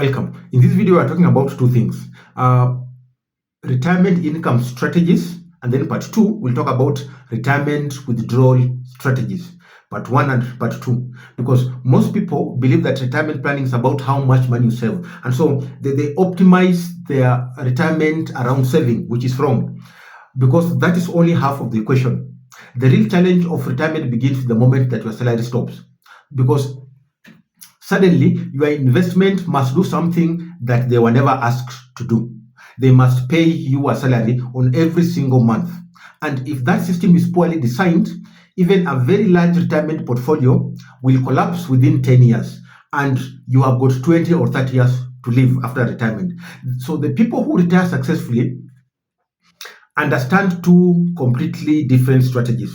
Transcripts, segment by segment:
Welcome. In this video, we are talking about two things: retirement income strategies, and then part two, we'll talk about retirement withdrawal strategies, part one and part two. Because most people believe that retirement planning is about how much money you save, and so they optimize their retirement around saving, which is wrong, because that is only half of the equation. The real challenge of retirement begins the moment that your salary stops, because suddenly, your investment must do something that they were never asked to do. They must pay you a salary on every single month. And if that system is poorly designed, even a very large retirement portfolio will collapse within 10 years. And you have got 20 or 30 years to live after retirement. So the people who retire successfully understand two completely different strategies.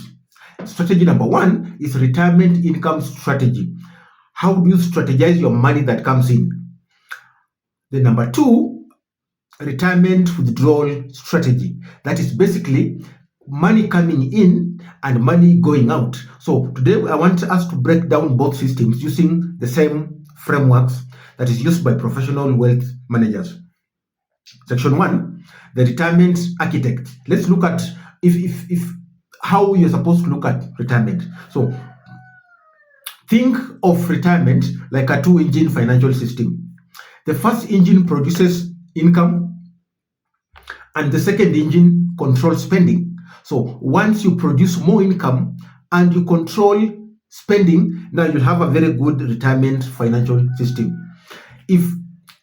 Strategy number one is retirement income strategy. How do you strategize your money that comes in? The number two, retirement withdrawal strategy. That is basically money coming in and money going out. So today I want us to break down both systems using the same frameworks that is used by professional wealth managers. Section one, the retirement architect. Let's look at if how you're supposed to look at retirement. So think of retirement like a two-engine financial system. The first engine produces income, and the second engine controls spending. So once you produce more income and you control spending, now you'll have a very good retirement financial system. If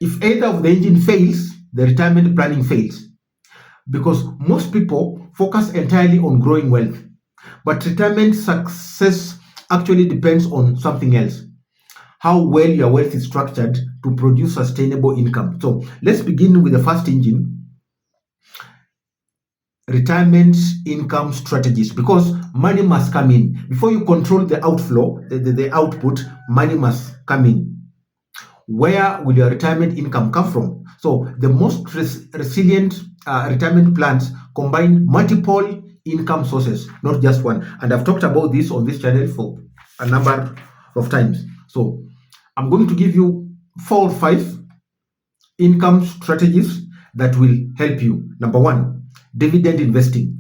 either of the engine fails, the retirement planning fails, because most people focus entirely on growing wealth, but retirement success actually depends on something else: how well your wealth is structured to produce sustainable income. So let's begin with the first engine, retirement income strategies, because money must come in. Before you control the outflow, the output, money must come in. Where will your retirement income come from? So the most resilient retirement plans combine multiple income sources, not just one. And I've talked about this on this channel for a number of times. So I'm going to give you 4 or 5 income strategies that will help you. Number one, dividend investing.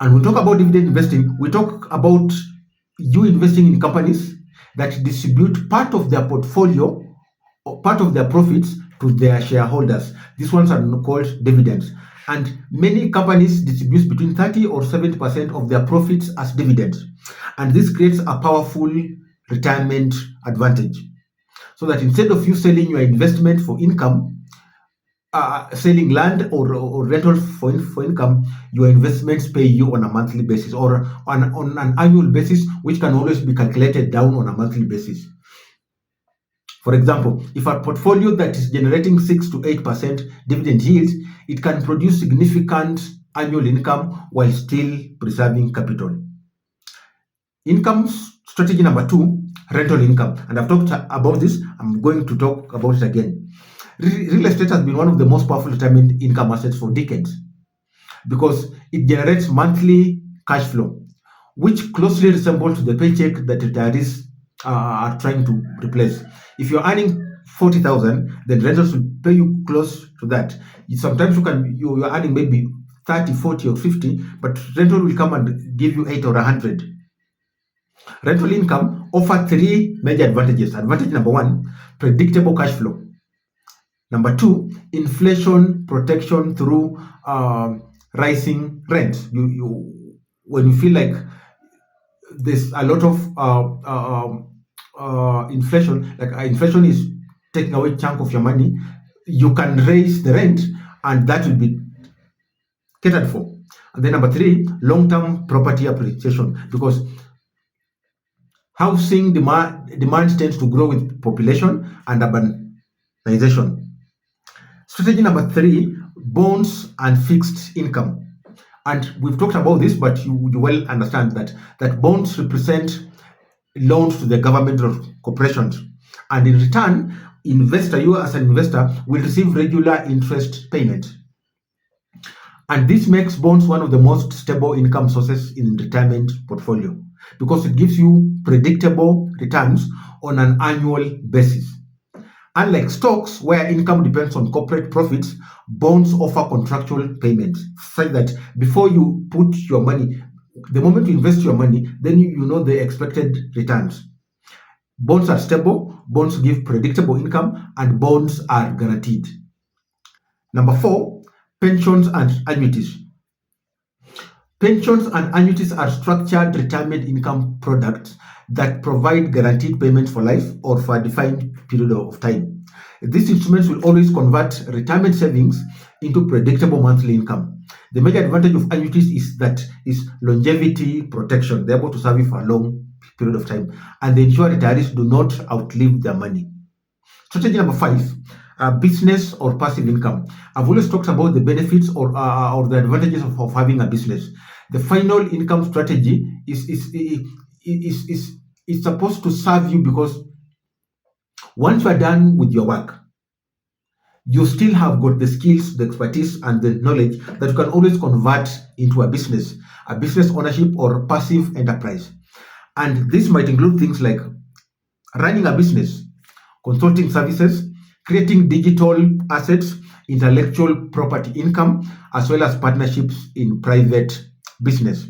And when we talk about dividend investing, we talk about you investing in companies that distribute part of their portfolio or part of their profits to their shareholders. These ones are called dividends. And many companies distribute between 30 or 70% of their profits as dividends. And this creates a powerful retirement advantage. So that instead of you selling your investment for income, selling land or rental for income, your investments pay you on a monthly basis or on an annual basis, which can always be calculated down on a monthly basis. For example, if a portfolio that is generating 6 to 8% dividend yield, it can produce significant annual income while still preserving capital. Income strategy number two, rental income. And I've talked about this. I'm going to talk about it again. Real estate has been one of the most powerful retirement income assets for decades because it generates monthly cash flow, which closely resembles the paycheck that retirees are trying to replace. If you're earning 40,000, then rentals will pay you close to that. Sometimes you're earning maybe 30, 40, or 50, but rental will come and give you 8 or 100. Rental income offers 3 major advantages. Advantage number one, predictable cash flow. Number two, inflation protection through rising rent. When you feel like there's a lot of inflation, like inflation is taking away a chunk of your money, you can raise the rent and that will be catered for. And then number three, long-term property appreciation, because housing demand tends to grow with population and urbanization. Strategy number three, bonds and fixed income. And we've talked about this, but you well understand that bonds represent loans to the government or corporations. And in return, you as an investor will receive regular interest payment. And this makes bonds one of the most stable income sources in retirement portfolio because it gives you predictable returns on an annual basis. Unlike stocks, where income depends on corporate profits, bonds offer contractual payments, such that before you put your money, the moment you invest your money, then you know the expected returns. Bonds are stable, bonds give predictable income, and bonds are guaranteed. Number four, pensions and annuities. Pensions and annuities are structured retirement income products that provide guaranteed payments for life or for a defined period of time. These instruments will always convert retirement savings into predictable monthly income. The major advantage of annuities is longevity protection. They're able to serve you for a long period of time, and they ensure retirees do not outlive their money. Strategy number five, business or passive income. I've always talked about the benefits or the advantages of having a business. The final income strategy is supposed to serve you because once you are done with your work, you still have got the skills, the expertise, and the knowledge that you can always convert into a business ownership or passive enterprise. And this might include things like running a business, consulting services, creating digital assets, intellectual property income, as well as partnerships in private business.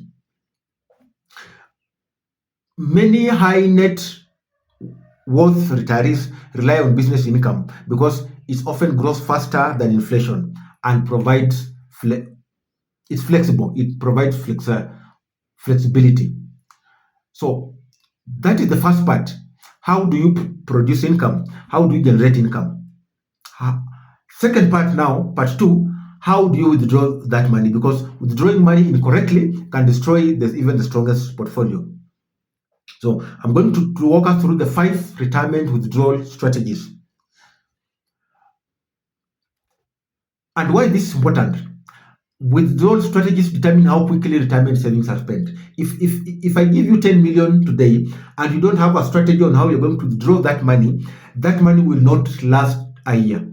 Many high net worth retirees rely on business income because it often grows faster than inflation and provides it's flexible. It provides flexibility. So that is the first part. How do you produce income? How do you generate income? Second part now, part two, how do you withdraw that money? Because withdrawing money incorrectly can destroy even the strongest portfolio. So I'm going to walk us through the 5 retirement withdrawal strategies. And why this is important. Withdrawal strategies determine how quickly retirement savings are spent. If I give you 10 million today and you don't have a strategy on how you're going to withdraw that money will not last a year.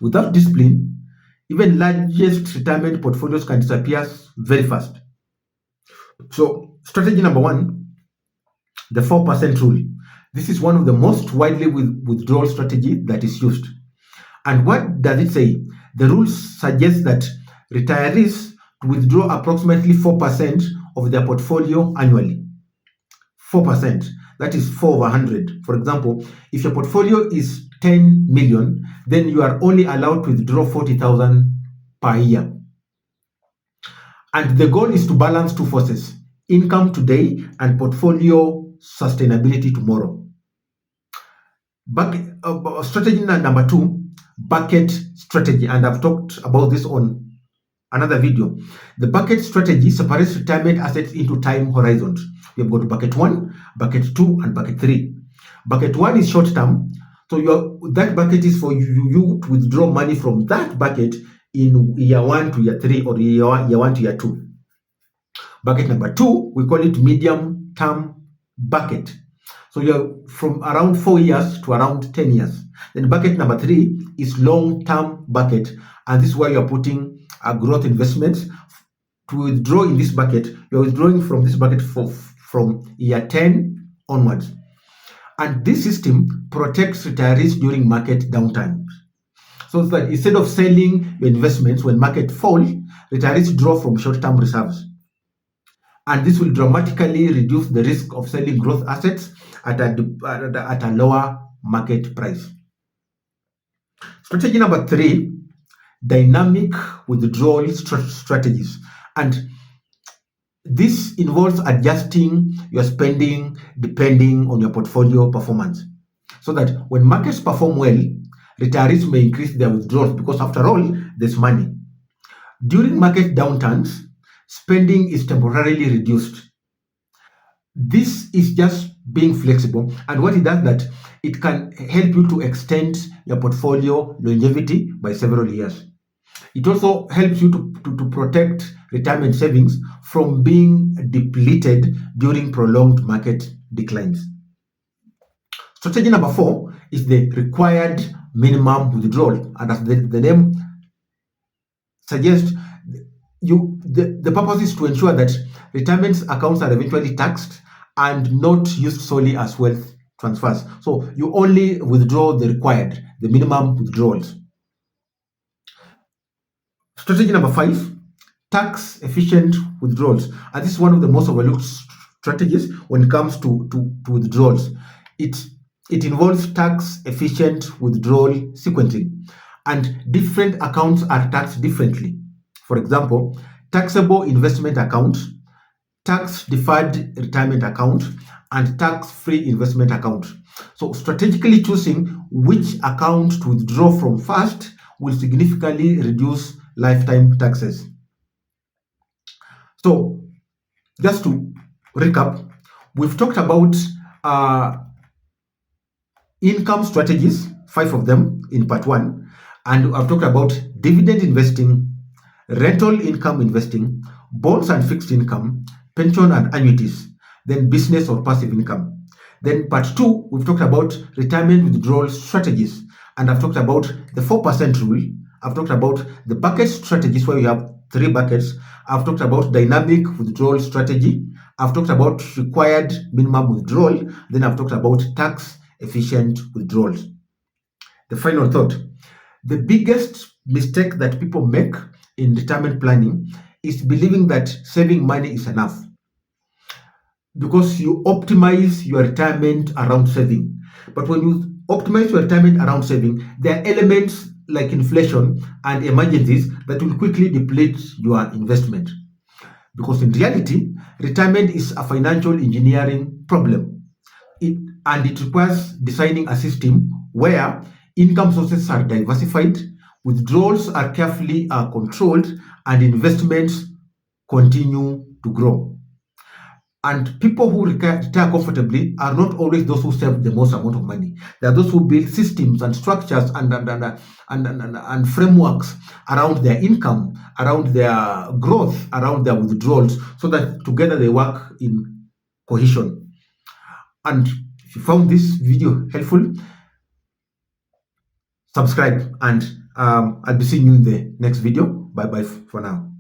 Without discipline, even largest retirement portfolios can disappear very fast. So strategy number 1, the 4% rule. This is one of the most widely withdrawal strategy that is used. And what does it say? The rules suggest that retirees withdraw approximately 4% of their portfolio annually. 4%, that is 4 over 100. For example, if your portfolio is 10 million, then you are only allowed to withdraw 40,000 per year. And the goal is to balance 2 forces, income today and portfolio sustainability tomorrow. Strategy number 2, bucket strategy, and I've talked about this on another video. The bucket strategy separates retirement assets into time horizons. We have got bucket 1, bucket 2, and bucket 3. Bucket 1 is short term, so that bucket is for you to withdraw money from that bucket in year 1 to year 3 or year 1 to year 2. Bucket number 2, we call it medium term bucket. So you're from around 4 years to around 10 years. Then bucket number 3 is long-term bucket, and this is where you're putting growth investments. To withdraw in this bucket, you're withdrawing from this bucket from year 10 onwards. And this system protects retirees during market downtimes. So it's like instead of selling your investments when market falls, retirees draw from short-term reserves. And this will dramatically reduce the risk of selling growth assets at a lower market price. Strategy number 3, dynamic withdrawal strategies. And this involves adjusting your spending depending on your portfolio performance. So that when markets perform well, retirees may increase their withdrawals because after all, there's money. During market downturns, spending is temporarily reduced. This is just being flexible, and what it does that it can help you to extend your portfolio longevity by several years. It also helps you to protect retirement savings from being depleted during prolonged market declines. Strategy number 4 is the required minimum withdrawal, and as the name suggests, the purpose is to ensure that retirement accounts are eventually taxed and not used solely as wealth transfers. So you only withdraw the required, the minimum withdrawals. Strategy number 5, tax efficient withdrawals. And this is one of the most overlooked strategies when it comes to withdrawals. It involves tax efficient withdrawal sequencing, and different accounts are taxed differently. For example, taxable investment account, tax deferred retirement account, and tax free investment account. So strategically choosing which account to withdraw from first will significantly reduce lifetime taxes. So just to recap, we've talked about income strategies, 5 of them in part 1, and I've talked about dividend investing, rental income investing, bonds and fixed income, pension and annuities, then business or passive income. Then part 2, we've talked about retirement withdrawal strategies, and I've talked about the 4% rule. I've talked about the bucket strategies where you have 3 buckets. I've talked about dynamic withdrawal strategy. I've talked about required minimum withdrawal. Then I've talked about tax efficient withdrawals. The final thought: the biggest mistake that people make in retirement planning is believing that saving money is enough, because you optimize your retirement around saving. But when you optimize your retirement around saving, there are elements like inflation and emergencies that will quickly deplete your investment. Because in reality, retirement is a financial engineering problem. And it requires designing a system where income sources are diversified, withdrawals are carefully controlled, and investments continue to grow. And people who retire comfortably are not always those who save the most amount of money. They are those who build systems and structures and frameworks around their income, around their growth, around their withdrawals, so that together they work in cohesion. And if you found this video helpful, subscribe, and I'll be seeing you in the next video. Bye bye for now.